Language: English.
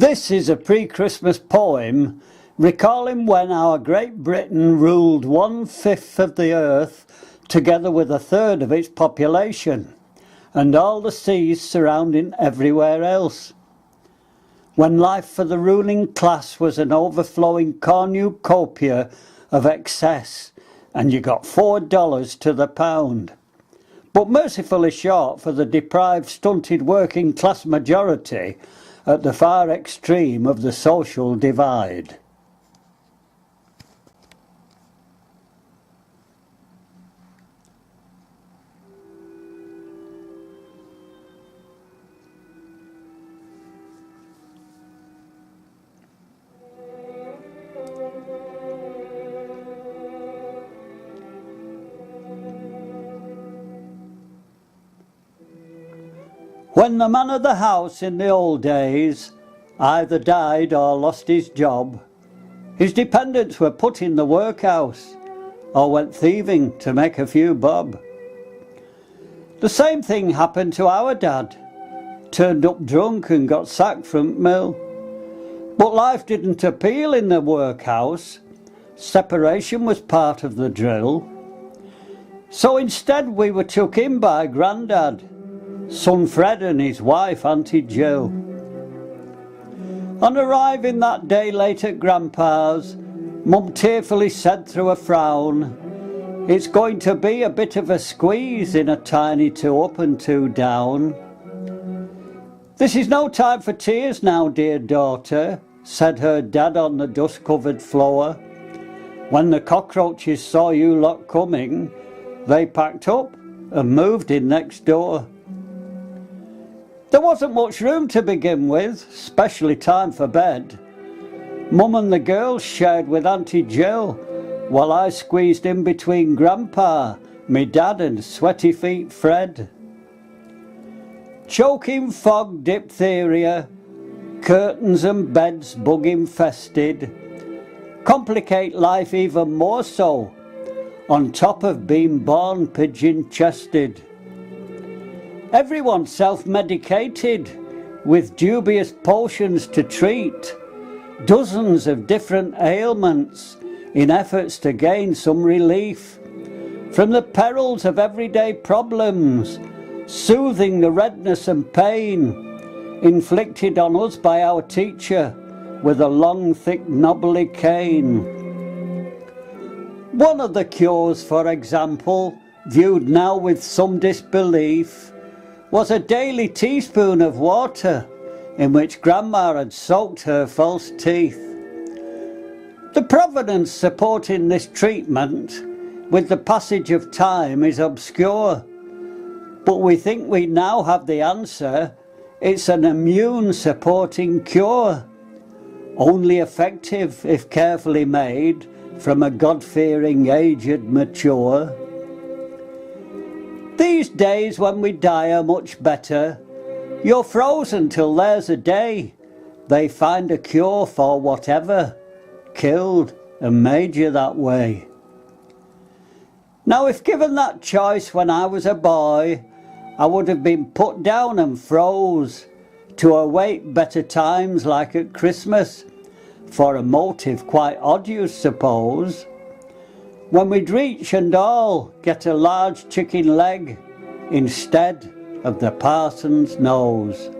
This is a pre-Christmas poem recalling when our Great Britain ruled 1/5 of the earth together with 1/3 of its population and all the seas surrounding everywhere else. When life for the ruling class was an overflowing cornucopia of excess and you got $4 to the pound, but mercifully short for the deprived, stunted working class majority at the far extreme of the social divide. When the man of the house in the old days either died or lost his job, his dependents were put in the workhouse or went thieving to make a few bob. The same thing happened to our dad. Turned up drunk and got sacked from mill. But life didn't appeal in the workhouse. Separation was part of the drill. So instead we were took in by Grandad, son Fred and his wife Auntie Jill. On arriving that day late at Grandpa's, Mum tearfully said through a frown, "It's going to be a bit of a squeeze in a tiny 2 up and 2 down." "This is no time for tears now, dear daughter," said her dad on the dust-covered floor. "When the cockroaches saw you lot coming, they packed up and moved in next door." There wasn't much room to begin with, especially time for bed. Mum and the girls shared with Auntie Jill, while I squeezed in between Grandpa, me dad and sweaty feet Fred. Choking fog, diphtheria, curtains and beds bug infested, complicate life even more so, on top of being born pigeon-chested. Everyone self-medicated with dubious potions to treat dozens of different ailments in efforts to gain some relief from the perils of everyday problems, soothing the redness and pain inflicted on us by our teacher with a long, thick, knobbly cane. One of the cures, for example, viewed now with some disbelief, was a daily teaspoon of water in which Grandma had soaked her false teeth. The provenance supporting this treatment with the passage of time is obscure, but we think we now have the answer. It's an immune supporting cure, only effective if carefully made from a God-fearing aged mature. These days when we die are much better. You're frozen till there's a day they find a cure for whatever killed and made you that way. Now if given that choice when I was a boy, I would have been put down and froze to await better times like at Christmas, for a motive quite odd you suppose, when we'd reach and all get a large chicken leg instead of the parson's nose.